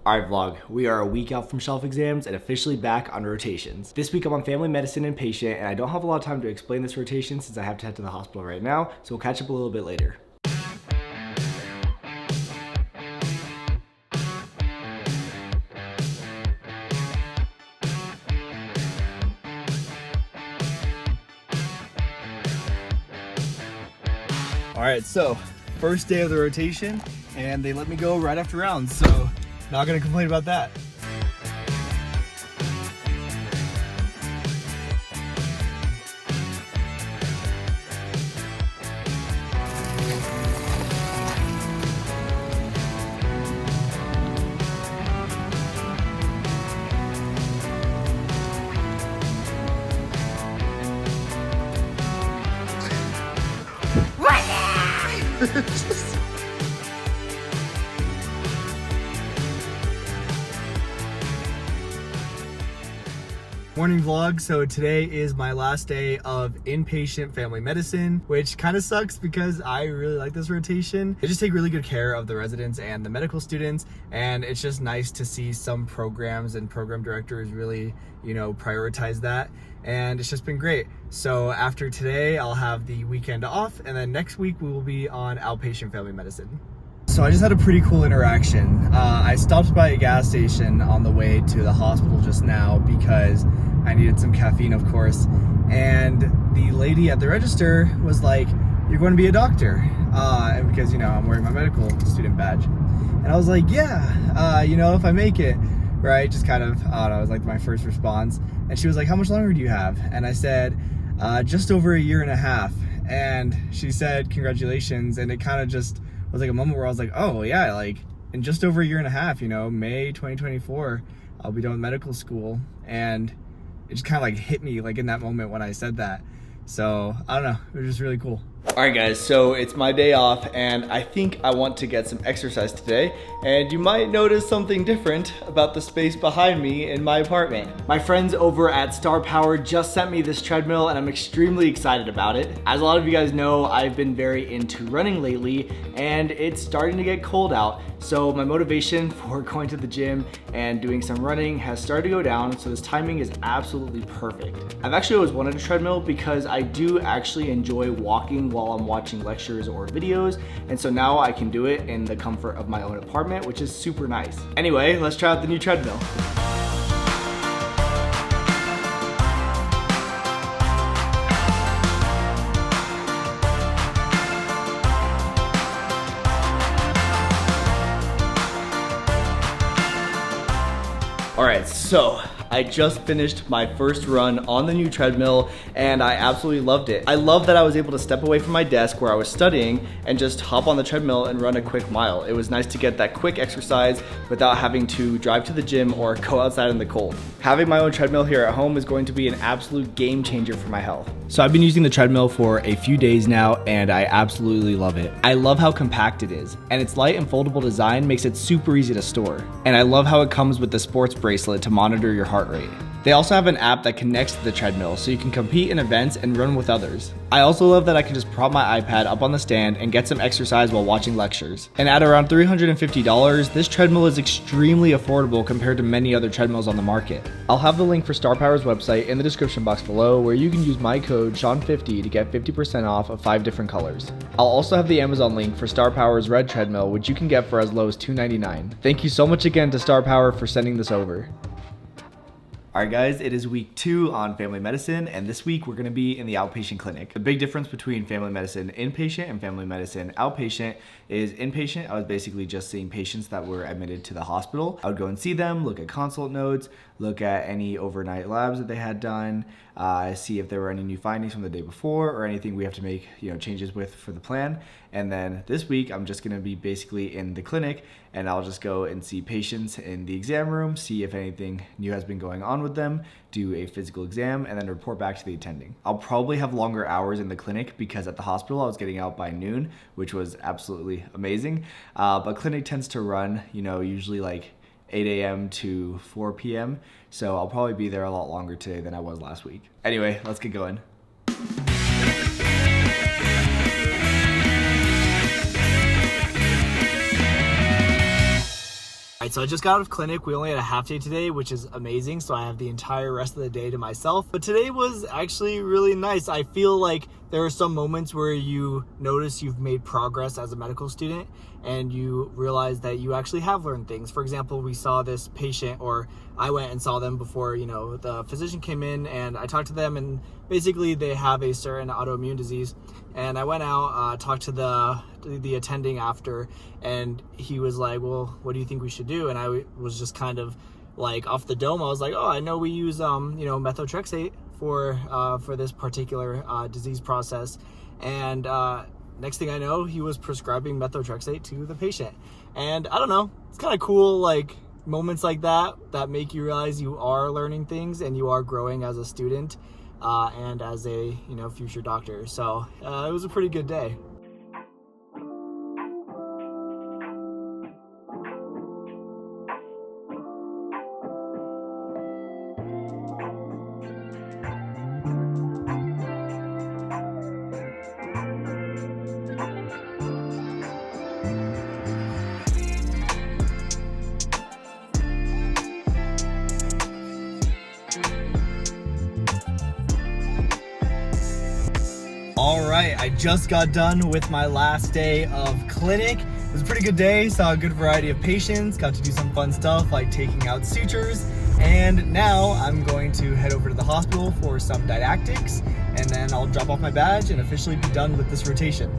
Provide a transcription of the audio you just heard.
Alright vlog, we are a week out from shelf exams and officially back on rotations. This week I'm on family medicine inpatient and I don't have a lot of time to explain this rotation since I have to head to the hospital right now, so we'll catch up a little bit later. Alright, so first day of the rotation and they let me go right after rounds, so not gonna complain about that. Morning vlog. So today is my last day of inpatient family medicine, which kind of sucks because I really like this rotation. They just take really good care of the residents and the medical students, and it's just nice to see some programs and program directors really, prioritize that. And it's just been great. So after today, I'll have the weekend off, and then next week we will be on outpatient family medicine. So I just had a pretty cool interaction. I stopped by a gas station on the way to the hospital just now because I needed some caffeine, of course. And the lady at the register was like, "You're going to be a doctor." And because, I'm wearing my medical student badge. And I was like, yeah, if I make it, right? Just kind of, I don't know, it was like my first response. And she was like, "How much longer do you have?" And I said, just over a year and a half. And she said, "Congratulations." And it kind of just was like a moment where I was like, oh yeah, like in just over a year and a half, May 2024, I'll be done with medical school. And it just kind of like hit me like in that moment when I said that. So I don't know, it was just really cool. All right guys, so it's my day off and I think I want to get some exercise today, and you might notice something different about the space behind me in my apartment. My friends over at Star Power just sent me this treadmill and I'm extremely excited about it. As a lot of you guys know, I've been very into running lately and it's starting to get cold out. So my motivation for going to the gym and doing some running has started to go down, so this timing is absolutely perfect. I've actually always wanted a treadmill because I do actually enjoy walking while I'm watching lectures or videos, and so now I can do it in the comfort of my own apartment, which is super nice. Anyway, let's try out the new treadmill. All right, so I just finished my first run on the new treadmill and I absolutely loved it. I love that I was able to step away from my desk where I was studying and just hop on the treadmill and run a quick mile. It was nice to get that quick exercise without having to drive to the gym or go outside in the cold. Having my own treadmill here at home is going to be an absolute game changer for my health. So I've been using the treadmill for a few days now and I absolutely love it. I love how compact it is, and its light and foldable design makes it super easy to store. And I love how it comes with the sports bracelet to monitor your heart rate. They also have an app that connects to the treadmill so you can compete in events and run with others. I also love that I can just prop my iPad up on the stand and get some exercise while watching lectures. And at around $350, this treadmill is extremely affordable compared to many other treadmills on the market. I'll have the link for Star Power's website in the description box below, where you can use my code Shaun50 to get 50% off of 5 different colors. I'll also have the Amazon link for Star Power's red treadmill, which you can get for as low as $2.99. Thank you so much again to Star Power for sending this over. Alright guys, it is week 2 on family medicine, and this week we're going to be in the outpatient clinic. The big difference between family medicine inpatient and family medicine outpatient is inpatient, I was basically just seeing patients that were admitted to the hospital. I would go and see them, look at consult notes, look at any overnight labs that they had done, see if there were any new findings from the day before or anything we have to make changes with for the plan. And then this week I'm just going to be basically in the clinic, and I'll just go and see patients in the exam room, see if anything new has been going on with them, do a physical exam, and then report back to the attending. I'll probably have longer hours in the clinic because at the hospital I was getting out by noon, which was absolutely amazing. But clinic tends to run, usually like 8 a.m. to 4 p.m. So I'll probably be there a lot longer today than I was last week. Anyway, let's get going. right, so I just got out of clinic. We only had a half day today, which is amazing. So I have the entire rest of the day to myself. But today was actually really nice. I feel like there are some moments where you notice you've made progress as a medical student and you realize that you actually have learned things. For example, we saw this patient, or I went and saw them before, the physician came in, and I talked to them, and basically they have a certain autoimmune disease. And I went out, talked to the attending after, and he was like, well, what do you think we should do? And I was just kind of like off the dome. I was like, oh, I know we use methotrexate for this particular disease process. And next thing I know, he was prescribing methotrexate to the patient. And I don't know, it's kind of cool, like moments like that make you realize you are learning things and you are growing as a student and as a future doctor. So it was a pretty good day. All right, I just got done with my last day of clinic. It was a pretty good day, saw a good variety of patients, got to do some fun stuff like taking out sutures, and now I'm going to head over to the hospital for some didactics, and then I'll drop off my badge and officially be done with this rotation.